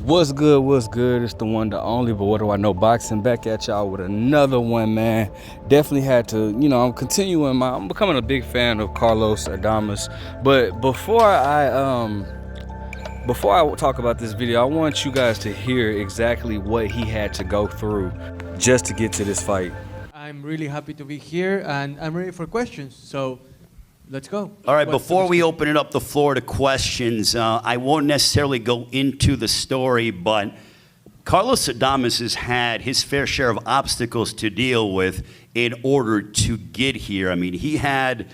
What's good? What's good? It's the one, the only, but what do I know? Boxing back at y'all with another one, man. Definitely had to, I'm becoming a big fan of Carlos Adames. But before I talk about this video, I want you guys to hear exactly what he had to go through just to get to this fight. I'm really happy to be here, and I'm ready for questions. So let's go. All right, before we open it up the floor to questions, I won't necessarily go into the story, but Carlos Adames has had his fair share of obstacles to deal with in order to get here. I mean, he had,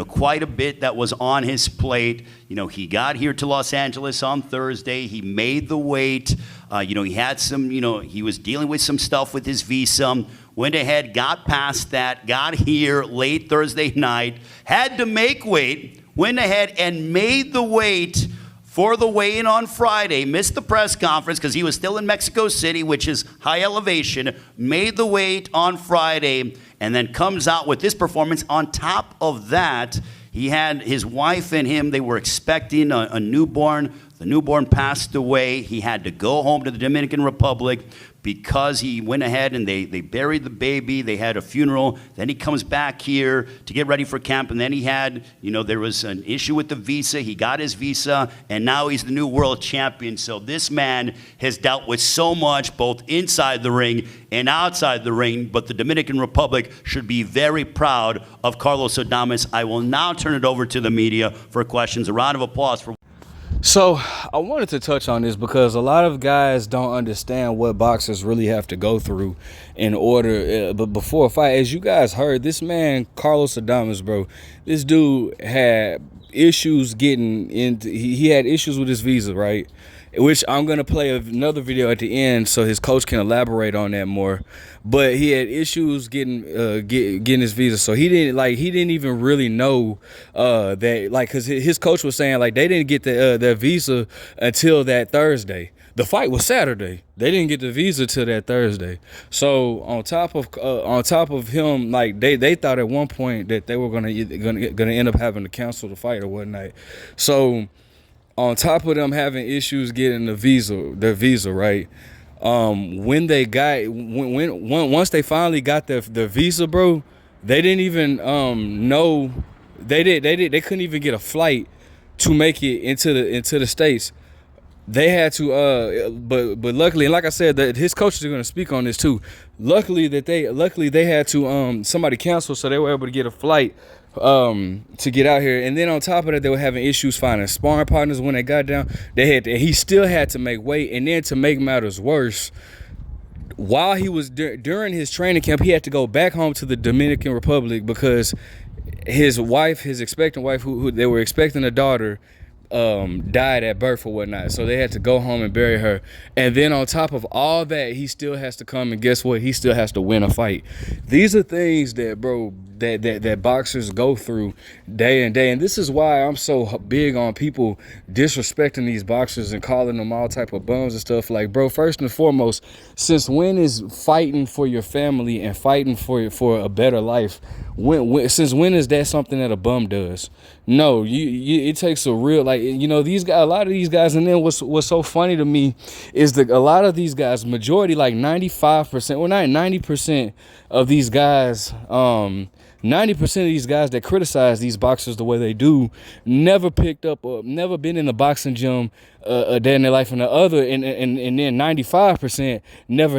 quite a bit that was on his plate. He got here to Los Angeles on Thursday. He made the weight. He had some, he was dealing with some stuff with his visa. Went ahead, got past that, got here late Thursday night, had to make weight, went ahead and made the weight for the weigh-in on Friday, missed the press conference because he was still in Mexico City, which is high elevation, made the weight on Friday, and then comes out with this performance. On top of that, he had his wife and him, they were expecting a newborn. The newborn passed away. He had to go home to the Dominican Republic because he went ahead and they buried the baby. They had a funeral. Then he comes back here to get ready for camp. And then he had, there was an issue with the visa. He got his visa, and now he's the new world champion. So this man has dealt with so much, both inside the ring and outside the ring. But the Dominican Republic should be very proud of Carlos Adames. I will now turn it over to the media for questions. A round of applause for. So I wanted to touch on this because a lot of guys don't understand what boxers really have to go through in order. But before a fight, as you guys heard, this man, Carlos Adames, bro, this dude had issues getting into, he had issues with his visa, right? Which I'm going to play another video at the end so his coach can elaborate on that more. But he had issues getting his visa. So he didn't even really know that, like, because his coach was saying, like, they didn't get their visa until that Thursday. The fight was Saturday. They didn't get the visa till that Thursday. So on top of him, like, they thought at one point that they were gonna end up having to cancel the fight or whatnot. So on top of them having issues getting their visa, right? Once they finally got their visa, bro, they didn't even know they couldn't even get a flight to make it into the States. They had to, but luckily, and like I said, that his coaches are going to speak on this too. Luckily they had to somebody cancel, so they were able to get a flight to get out here. And then on top of that, they were having issues finding sparring partners when they got down. He still had to make weight, and then to make matters worse, while he was during his training camp, he had to go back home to the Dominican Republic because his expectant wife, who they were expecting a daughter, died at birth or whatnot, so they had to go home and bury her. And then on top of all that, he still has to come, and guess what? He still has to win a fight. These are things that, bro, that boxers go through day in day, and this is why I'm so big on people disrespecting these boxers and calling them all type of bums and stuff. Like, bro, first and foremost, since when is fighting for your family and fighting for a better life, since when is that something that a bum does? No, it takes a real, like, these guys, a lot of these guys. And then what's so funny to me is that a lot of these guys, majority, like 95%, well, not 90% of these guys, 90% of these guys that criticize these boxers the way they do never picked up or never been in the boxing gym a day in their life, and the other, and then 95%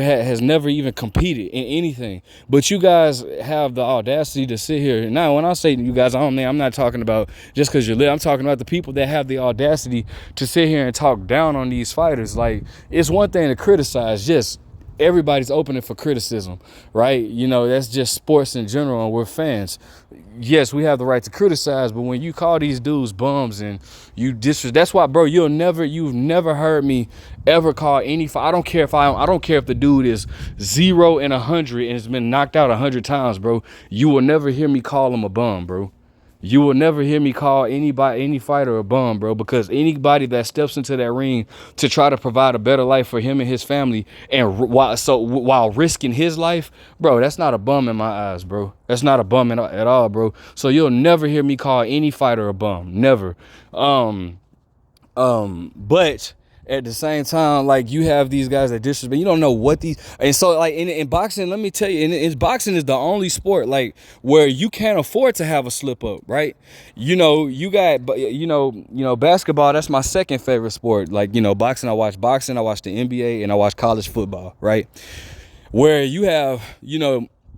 has never even competed in anything. But you guys have the audacity to sit here. Now, when I say you guys, I'm not talking about just because you're lit. I'm talking about the people that have the audacity to sit here and talk down on these fighters. Like, it's one thing to criticize, just everybody's opening for criticism, right? That's just sports in general, and we're fans. Yes, we have the right to criticize, but when you call these dudes bums and that's why, bro, you've never heard me ever call any. I don't care if the dude is 0 and 100 and has been knocked out 100 times, bro. You will never hear me call him a bum, bro. You will never hear me call any fighter a bum, bro, because anybody that steps into that ring to try to provide a better life for him and his family, and while risking his life, bro, that's not a bum in my eyes, bro. That's not a bum at all, bro. So you'll never hear me call any fighter a bum, never. But at the same time, like, you have these guys that disrespect. You don't know what these, and so like in boxing, let me tell you, boxing is the only sport like where you can't afford to have a slip up, right? You know, you got, basketball. That's my second favorite sport. Like, boxing. I watch the NBA, and I watch college football, right? Where you have,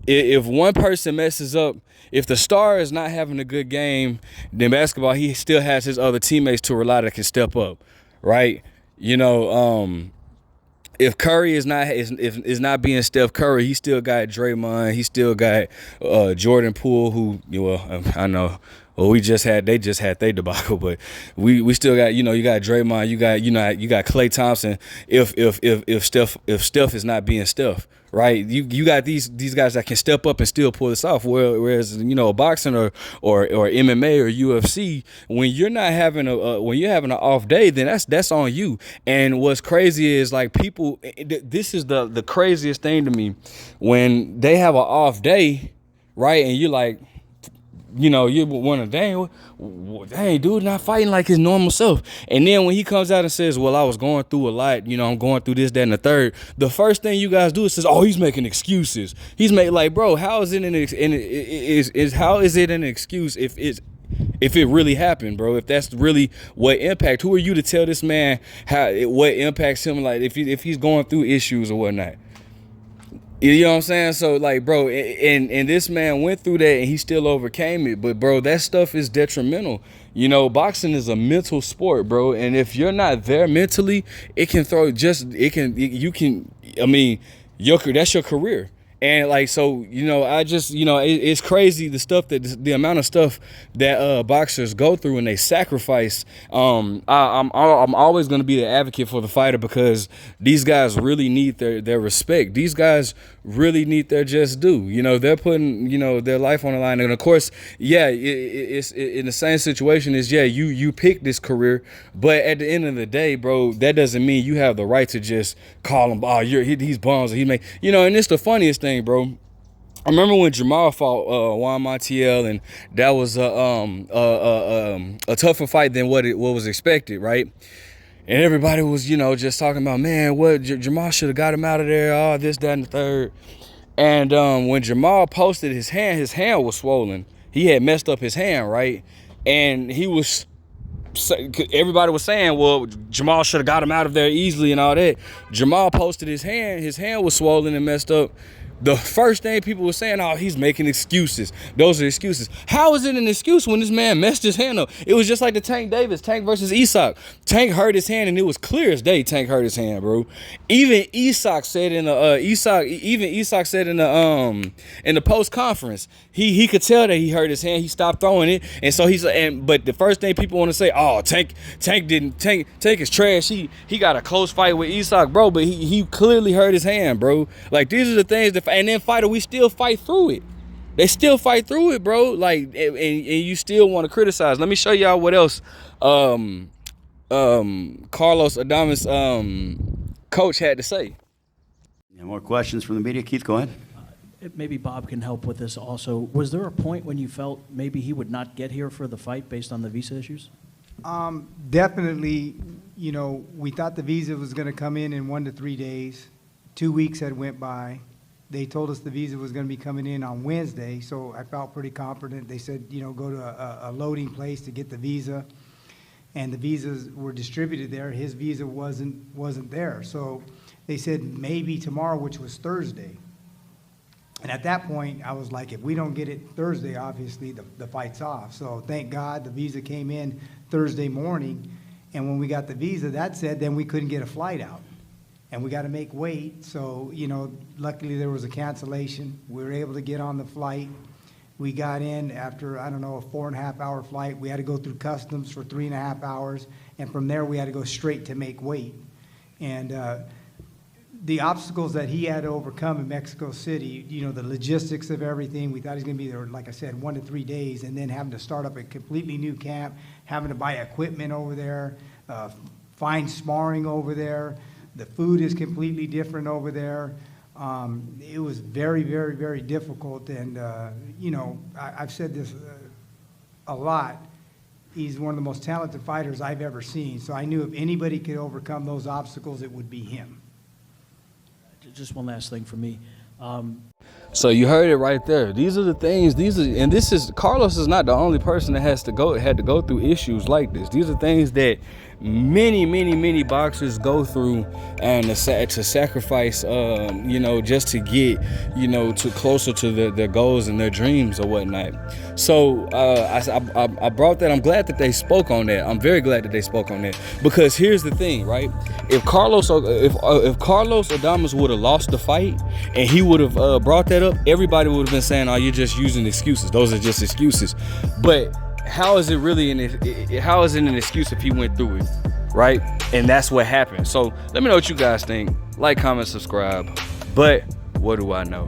if one person messes up, if the star is not having a good game, then basketball, he still has his other teammates to rely that can step up, right? If Curry is not being Steph Curry, he still got Draymond, he still got Jordan Poole, who, I know. Well, they just had their debacle, but we still got, you got Draymond, you got Klay Thompson. If Steph is not being Steph, right? You got these guys that can step up and still pull this off. Whereas boxing or MMA or UFC, when you're not having when you're having an off day, then that's on you. And what's crazy is, like, people. This is the craziest thing to me, when they have an off day, right? And you're like, you want to, dang, dude, not fighting like his normal self. And then when he comes out and says, well, I was going through a lot, I'm going through this, that, and the third, the first thing you guys do is says, oh, he's making excuses. He's making, like, bro, how is it an excuse if it really happened, bro? If that's really what impact, who are you to tell this man what impacts him, like, if he's going through issues or whatnot? You know what I'm saying? So, like, bro, and this man went through that and he still overcame it. But, bro, that stuff is detrimental. Boxing is a mental sport, bro. And if you're not there mentally, that's your career. And, like, so, it's crazy the the amount of stuff that boxers go through and they sacrifice. I'm always going to be the advocate for the fighter, because these guys really need their respect. These guys really need their just due. They're putting, their life on the line. And, of course, it's in the same situation as, you pick this career. But at the end of the day, bro, that doesn't mean you have the right to just call him, oh, he's bums. And it's the funniest thing, bro. I remember when Jamal fought Juan Montiel, and that was a tougher fight than what was expected, right? And everybody was, just talking about, man, what Jamal should have got him out of there, all this, that, and the third. And when Jamal posted his hand was swollen. He had messed up his hand, right? And everybody was saying, well, Jamal should have got him out of there easily and all that. Jamal posted his hand was swollen and messed up. The first thing people were saying, oh, he's making excuses. Those are excuses. How is it an excuse when this man messed his hand up? It was just like the Tank versus Isak. Tank hurt his hand, and it was clear as day Tank hurt his hand, bro. Even Isak said in the post conference, he could tell that he hurt his hand. He stopped throwing it, and so but the first thing people want to say, oh, Tank is trash. He got a close fight with Isak, bro, but he clearly hurt his hand, bro. Like, these are the things that. And then we still fight through it. They still fight through it, bro. Like, and you still want to criticize. Let me show y'all what else Carlos Adames coach had to say. Any more questions from the media? Keith, go ahead. Maybe Bob can help with this also. Was there a point when you felt maybe he would not get here for the fight based on the visa issues? Definitely, we thought the visa was going to come in 1 to 3 days. 2 weeks had went by. They told us the visa was going to be coming in on Wednesday, so I felt pretty confident. They said, go to a loading place to get the visa, and the visas were distributed there. His visa wasn't there, so they said maybe tomorrow, which was Thursday. And at that point, I was like, if we don't get it Thursday, obviously the fight's off. So thank God the visa came in Thursday morning, and when we got the visa, that said, then we couldn't get a flight out. And we got to make weight, so, luckily there was a cancellation. We were able to get on the flight. We got in after, a 4.5-hour flight. We had to go through customs for 3.5 hours, and from there we had to go straight to make weight. And the obstacles that he had to overcome in Mexico City, the logistics of everything, we thought he was going to be there, like I said, 1 to 3 days, and then having to start up a completely new camp, having to buy equipment over there, find sparring over there. The food is completely different over there. It was very, very, very difficult. And, I've said this a lot. he's one of the most talented fighters I've ever seen. So I knew if anybody could overcome those obstacles, it would be him. Just one last thing for me. So you heard it right there. These are the things. Carlos is not the only person that had to go through issues like this. These are things that many boxers go through, and to sacrifice, just to get, to closer to their goals and their dreams or whatnot. So I brought that. I'm glad that they spoke on that. I'm very glad that they spoke on that, because here's the thing, right? If Carlos Adames would have lost the fight and he would have brought that up, everybody would have been saying, "Oh, you're just using excuses. Those are just excuses." But how is it really how is it an excuse if he went through it, right? And that's what happened. So let me know what you guys think. Like, comment, subscribe. But what do I know?